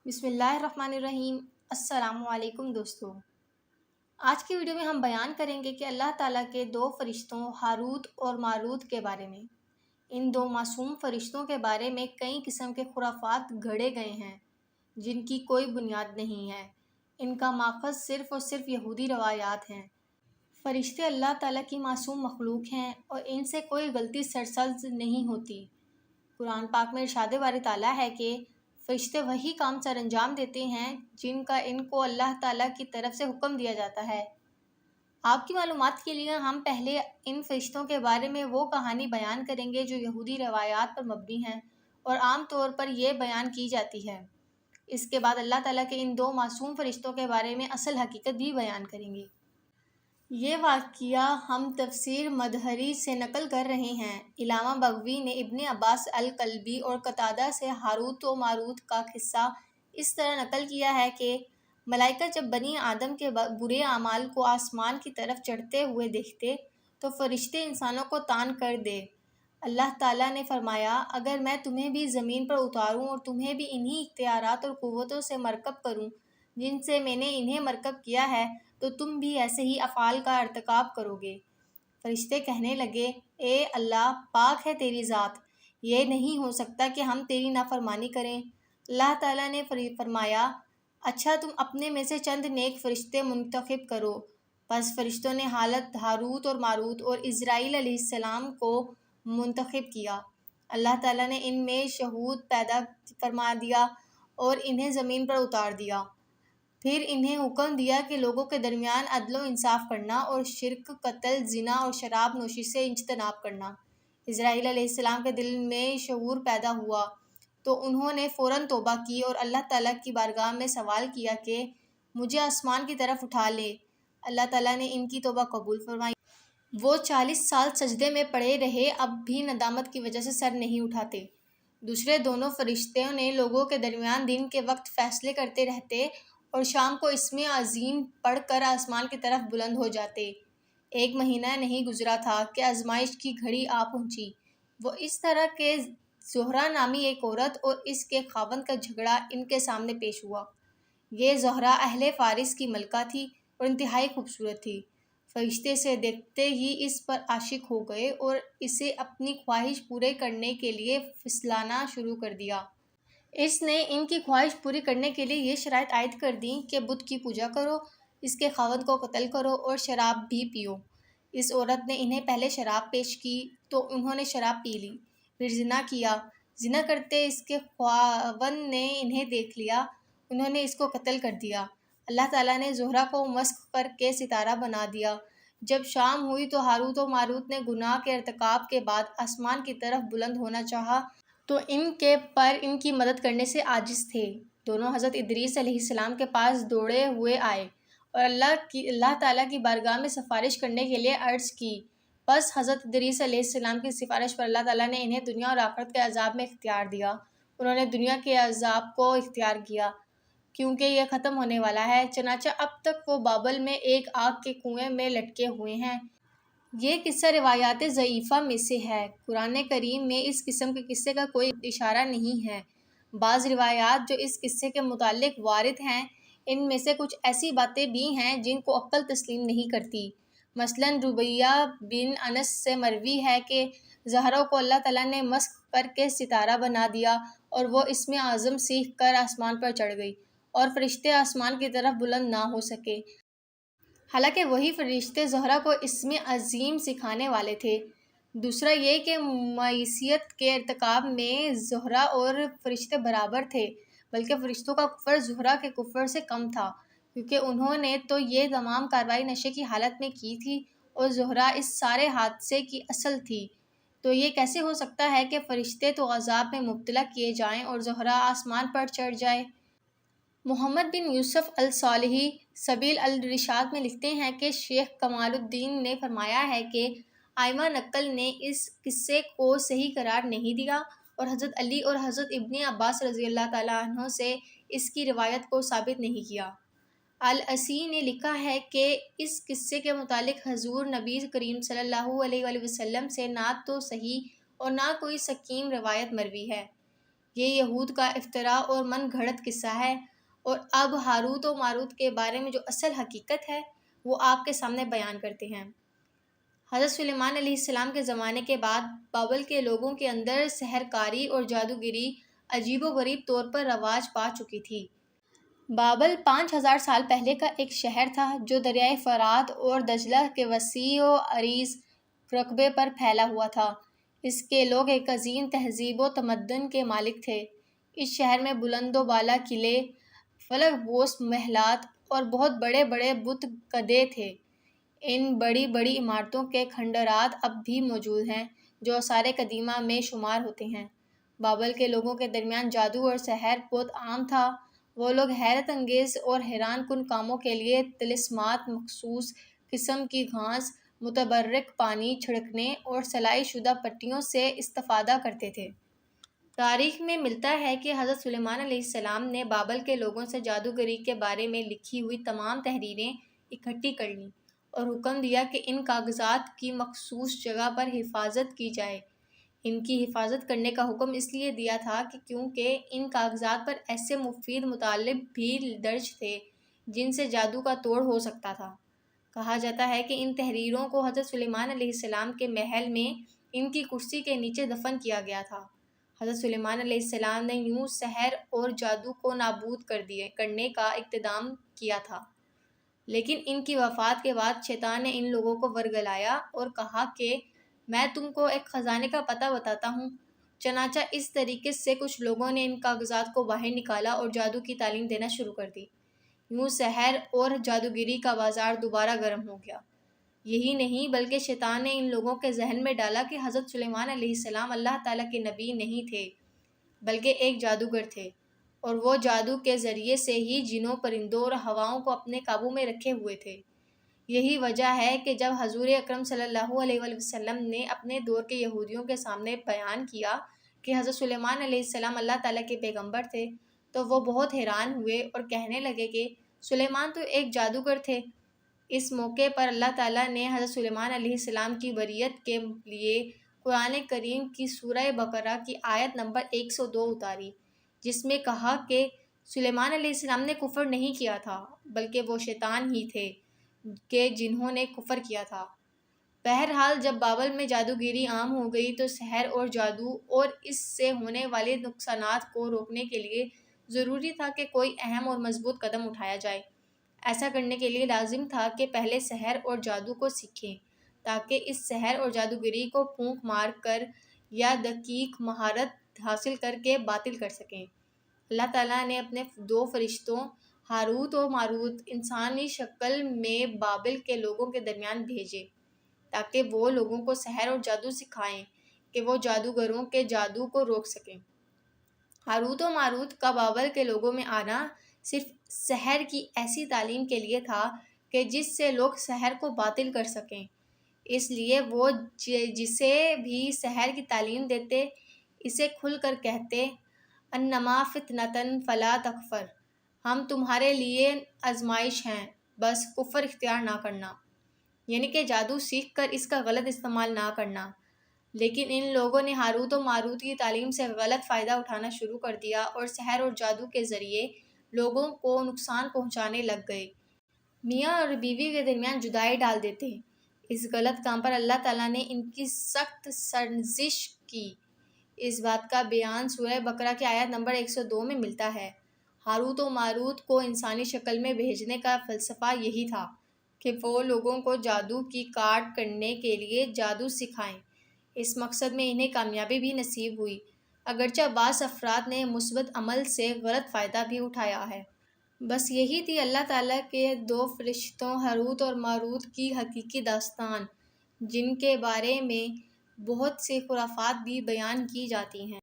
بسم اللہ الرحمن الرحیم۔ السلام علیکم دوستو، آج کی ویڈیو میں ہم بیان کریں گے کہ اللہ تعالیٰ کے دو فرشتوں ہاروت اور ماروت کے بارے میں۔ ان دو معصوم فرشتوں کے بارے میں کئی قسم کے خرافات گھڑے گئے ہیں جن کی کوئی بنیاد نہیں ہے۔ ان کا ماخذ صرف اور صرف یہودی روایات ہیں۔ فرشتے اللہ تعالیٰ کی معصوم مخلوق ہیں اور ان سے کوئی غلطی سرزد نہیں ہوتی۔ قرآن پاک میں ارشاد باری تعالیٰ ہے کہ فرشتے وہی کام سر انجام دیتے ہیں جن کا ان کو اللہ تعالیٰ کی طرف سے حکم دیا جاتا ہے۔ آپ کی معلومات کے لیے ہم پہلے ان فرشتوں کے بارے میں وہ کہانی بیان کریں گے جو یہودی روایات پر مبنی ہیں اور عام طور پر یہ بیان کی جاتی ہے۔ اس کے بعد اللہ تعالیٰ کے ان دو معصوم فرشتوں کے بارے میں اصل حقیقت بھی بیان کریں گے۔ یہ واقعہ ہم تفسیر مدہری سے نقل کر رہے ہیں۔ علامہ بغوی نے ابن عباس الکلبی اور قتادہ سے ہاروت و ماروت کا قصہ اس طرح نقل کیا ہے کہ ملائکہ جب بنی آدم کے برے اعمال کو آسمان کی طرف چڑھتے ہوئے دیکھتے تو فرشتے انسانوں کو تان کر دے۔ اللہ تعالیٰ نے فرمایا، اگر میں تمہیں بھی زمین پر اتاروں اور تمہیں بھی انہی اختیارات اور قوتوں سے مرکب کروں جن سے میں نے انہیں مرکب کیا ہے تو تم بھی ایسے ہی افعال کا ارتکاب کرو گے۔ فرشتے کہنے لگے، اے اللہ، پاک ہے تیری ذات، یہ نہیں ہو سکتا کہ ہم تیری نافرمانی کریں۔ اللہ تعالیٰ نے فرمایا، اچھا تم اپنے میں سے چند نیک فرشتے منتخب کرو۔ پس فرشتوں نے حضرت ہاروت اور ماروت اور اسرائیل علیہ السلام کو منتخب کیا۔ اللہ تعالیٰ نے ان میں شہود پیدا فرما دیا اور انہیں زمین پر اتار دیا۔ پھر انہیں حکم دیا کہ لوگوں کے درمیان عدل و انصاف کرنا اور شرک، قتل، زنا اور شراب نوشی سے اجتناب کرنا۔ اسرائیل علیہ السلام کے دل میں شعور پیدا ہوا تو انہوں نے فوراً توبہ کی اور اللہ تعالیٰ کی بارگاہ میں سوال کیا کہ مجھے آسمان کی طرف اٹھا لے۔ اللہ تعالیٰ نے ان کی توبہ قبول فرمائی۔ وہ 40 سال سجدے میں پڑے رہے، اب بھی ندامت کی وجہ سے سر نہیں اٹھاتے۔ دوسرے دونوں فرشتوں نے لوگوں کے درمیان دن کے وقت فیصلے کرتے رہتے اور شام کو اسم عظیم پڑھ کر آسمان کی طرف بلند ہو جاتے۔ ایک مہینہ نہیں گزرا تھا کہ آزمائش کی گھڑی آ پہنچی۔ وہ اس طرح کہ زہرہ نامی ایک عورت اور اس کے خاوند کا جھگڑا ان کے سامنے پیش ہوا۔ یہ زہرہ اہل فارس کی ملکہ تھی اور انتہائی خوبصورت تھی۔ فرشتے اسے دیکھتے ہی اس پر عاشق ہو گئے اور اسے اپنی خواہش پورے کرنے کے لیے پھسلانا شروع کر دیا۔ اس نے ان کی خواہش پوری کرنے کے لیے یہ شرائط عائد کر دیں کہ بت کی پوجا کرو، اس کے خاوند کو قتل کرو اور شراب بھی پیو۔ اس عورت نے انہیں پہلے شراب پیش کی تو انہوں نے شراب پی لی، پھر زنا کیا۔ زنا کرتے اس کے خاوند نے انہیں دیکھ لیا، انہوں نے اس کو قتل کر دیا۔ اللہ تعالیٰ نے زہرہ کو مسخ کر کے ستارہ بنا دیا۔ جب شام ہوئی تو ہاروت و ماروت نے گناہ کے ارتکاب کے بعد آسمان کی طرف بلند ہونا چاہا تو ان کے پر ان کی مدد کرنے سے عاجز تھے۔ دونوں حضرت ادریس علیہ السلام کے پاس دوڑے ہوئے آئے اور اللہ تعالیٰ کی بارگاہ میں سفارش کرنے کے لیے عرض کی۔ پس حضرت ادریس علیہ السلام کی سفارش پر اللہ تعالیٰ نے انہیں دنیا اور آخرت کے عذاب میں اختیار دیا۔ انہوں نے دنیا کے عذاب کو اختیار کیا کیونکہ یہ ختم ہونے والا ہے، چنانچہ اب تک وہ بابل میں ایک آگ کے کنویں میں لٹکے ہوئے ہیں۔ یہ قصہ روایات ضعیفہ میں سے ہے۔ قرآن کریم میں اس قسم کے قصے کا کوئی اشارہ نہیں ہے۔ بعض روایات جو اس قصے کے متعلق وارد ہیں ان میں سے کچھ ایسی باتیں بھی ہیں جن کو عقل تسلیم نہیں کرتی۔ مثلاً ربیہ بن انس سے مروی ہے کہ زہرہ کو اللہ تعالیٰ نے مسخ کر کے ستارہ بنا دیا اور وہ اسم اعظم سیکھ کر آسمان پر چڑھ گئی اور فرشتے آسمان کی طرف بلند نہ ہو سکے، حالانکہ وہی فرشتے زہرہ کو اسم عظیم سکھانے والے تھے۔ دوسرا یہ کہ معصیت کے ارتکاب میں زہرہ اور فرشتے برابر تھے، بلکہ فرشتوں کا کفر زہرہ کے کفر سے کم تھا، کیونکہ انہوں نے تو یہ تمام کارروائی نشے کی حالت میں کی تھی اور زہرہ اس سارے حادثے کی اصل تھی۔ تو یہ کیسے ہو سکتا ہے کہ فرشتے تو عذاب میں مبتلا کیے جائیں اور زہرہ آسمان پر چڑھ جائے؟ محمد بن یوسف الصالحی سبیل الرشاد میں لکھتے ہیں کہ شیخ کمال الدین نے فرمایا ہے کہ ائمہ نقل نے اس قصے کو صحیح قرار نہیں دیا اور حضرت علی اور حضرت ابن عباس رضی اللہ تعالیٰ عنہ سے اس کی روایت کو ثابت نہیں کیا۔ الاصی نے لکھا ہے کہ اس قصے کے متعلق حضور نبی کریم صلی اللہ علیہ وآلہ وسلم سے نہ تو صحیح اور نہ کوئی سقیم روایت مروی ہے۔ یہ یہود کا افتراء اور من گھڑت قصہ ہے، اور اب ہاروت و ماروت کے بارے میں جو اصل حقیقت ہے وہ آپ کے سامنے بیان کرتے ہیں۔ حضرت سلیمان علیہ السلام کے زمانے کے بعد بابل کے لوگوں کے اندر سحر کاری اور جادوگری عجیب و غریب طور پر رواج پا چکی تھی۔ بابل 5000 سال پہلے کا ایک شہر تھا جو دریائے فرات اور دجلہ کے وسیع و عریض رقبے پر پھیلا ہوا تھا۔ اس کے لوگ ایک عظیم تہذیب و تمدن کے مالک تھے۔ اس شہر میں بلند و بالا قلعے، فلک بوس محلات اور بہت بڑے بڑے بت کدے تھے۔ ان بڑی بڑی عمارتوں کے کھنڈرات اب بھی موجود ہیں جو آثار قدیمہ میں شمار ہوتے ہیں۔ بابل کے لوگوں کے درمیان جادو اور سحر بہت عام تھا۔ وہ لوگ حیرت انگیز اور حیران کن کاموں کے لیے طلسمات، مخصوص قسم کی گھاس، متبرک پانی چھڑکنے اور سلائی شدہ پٹیوں سے استفادہ کرتے تھے۔ تاریخ میں ملتا ہے کہ حضرت سلیمان علیہ السلام نے بابل کے لوگوں سے جادوگری کے بارے میں لکھی ہوئی تمام تحریریں اکٹھی کر لیں اور حکم دیا کہ ان کاغذات کی مخصوص جگہ پر حفاظت کی جائے۔ ان کی حفاظت کرنے کا حکم اس لیے دیا تھا کہ کیونکہ ان کاغذات پر ایسے مفید مطالب بھی درج تھے جن سے جادو کا توڑ ہو سکتا تھا۔ کہا جاتا ہے کہ ان تحریروں کو حضرت سلیمان علیہ السلام کے محل میں ان کی کرسی کے نیچے دفن کیا گیا تھا۔ حضرت سلیمان علیہ السلام نے یوں سحر اور جادو کو نابود کرنے کا اقتدام کیا تھا، لیکن ان کی وفات کے بعد شیطان نے ان لوگوں کو ورگلایا اور کہا کہ میں تم کو ایک خزانے کا پتہ بتاتا ہوں۔ چنانچہ اس طریقے سے کچھ لوگوں نے ان کاغذات کو باہر نکالا اور جادو کی تعلیم دینا شروع کر دی۔ یوں سحر اور جادوگری کا بازار دوبارہ گرم ہو گیا۔ یہی نہیں بلکہ شیطان نے ان لوگوں کے ذہن میں ڈالا کہ حضرت سلیمان علیہ السلام اللہ تعالیٰ کے نبی نہیں تھے بلکہ ایک جادوگر تھے، اور وہ جادو کے ذریعے سے ہی جنوں، پرندوں اور ہواؤں کو اپنے قابو میں رکھے ہوئے تھے۔ یہی وجہ ہے کہ جب حضور اکرم صلی اللہ علیہ وآلہ وسلم نے اپنے دور کے یہودیوں کے سامنے بیان کیا کہ حضرت سلیمان علیہ السلام اللہ تعالیٰ کے پیغمبر تھے، تو وہ بہت حیران ہوئے اور کہنے لگے کہ سلیمان تو ایک جادوگر تھے۔ اس موقع پر اللہ تعالیٰ نے حضرت سلیمان علیہ السلام کی بریت کے لیے قرآن کریم کی سورہ بقرہ کی آیت نمبر 102 اتاری، جس میں کہا کہ سلیمان علیہ السلام نے کفر نہیں کیا تھا بلکہ وہ شیطان ہی تھے کہ جنہوں نے کفر کیا تھا۔ بہرحال جب بابل میں جادوگری عام ہو گئی تو سحر اور جادو اور اس سے ہونے والے نقصانات کو روکنے کے لیے ضروری تھا کہ کوئی اہم اور مضبوط قدم اٹھایا جائے۔ ایسا کرنے کے لیے لازم تھا کہ پہلے سحر اور جادو کو سیکھیں تاکہ اس سحر اور جادوگری کو پھونک مار کر یا دقیق مہارت حاصل کر کے باطل کر سکیں۔ اللہ تعالیٰ نے اپنے 2 فرشتوں ہاروت و ماروت انسانی شکل میں بابل کے لوگوں کے درمیان بھیجے تاکہ وہ لوگوں کو سحر اور جادو سکھائیں کہ وہ جادوگروں کے جادو کو روک سکیں۔ ہاروت و ماروت کا بابل کے لوگوں میں آنا صرف سحر کی ایسی تعلیم کے لیے تھا کہ جس سے لوگ سحر کو باطل کر سکیں۔ اس لیے وہ جسے بھی سحر کی تعلیم دیتے اسے کھل کر کہتے انما فتنۃ فلا تکفر، ہم تمہارے لیے آزمائش ہیں، بس کفر اختیار نہ کرنا، یعنی کہ جادو سیکھ کر اس کا غلط استعمال نہ کرنا۔ لیکن ان لوگوں نے ہاروت و ماروت کی تعلیم سے غلط فائدہ اٹھانا شروع کر دیا اور سحر اور جادو کے ذریعے لوگوں کو نقصان پہنچانے لگ گئے، میاں اور بیوی کے درمیان جدائی ڈال دیتے۔ اس غلط کام پر اللہ تعالیٰ نے ان کی سخت سرزنش کی۔ اس بات کا بیان سورہ بقرہ کی آیت نمبر 102 میں ملتا ہے۔ ہاروت و ماروت کو انسانی شکل میں بھیجنے کا فلسفہ یہی تھا کہ وہ لوگوں کو جادو کی کاٹ کرنے کے لیے جادو سکھائیں۔ اس مقصد میں انہیں کامیابی بھی نصیب ہوئی، اگرچہ بعض افراد نے مثبت عمل سے غلط فائدہ بھی اٹھایا ہے۔ بس یہی تھی اللہ تعالیٰ کے 2 فرشتوں ہاروت اور ماروت کی حقیقی داستان، جن کے بارے میں بہت سی خرافات بھی بیان کی جاتی ہیں۔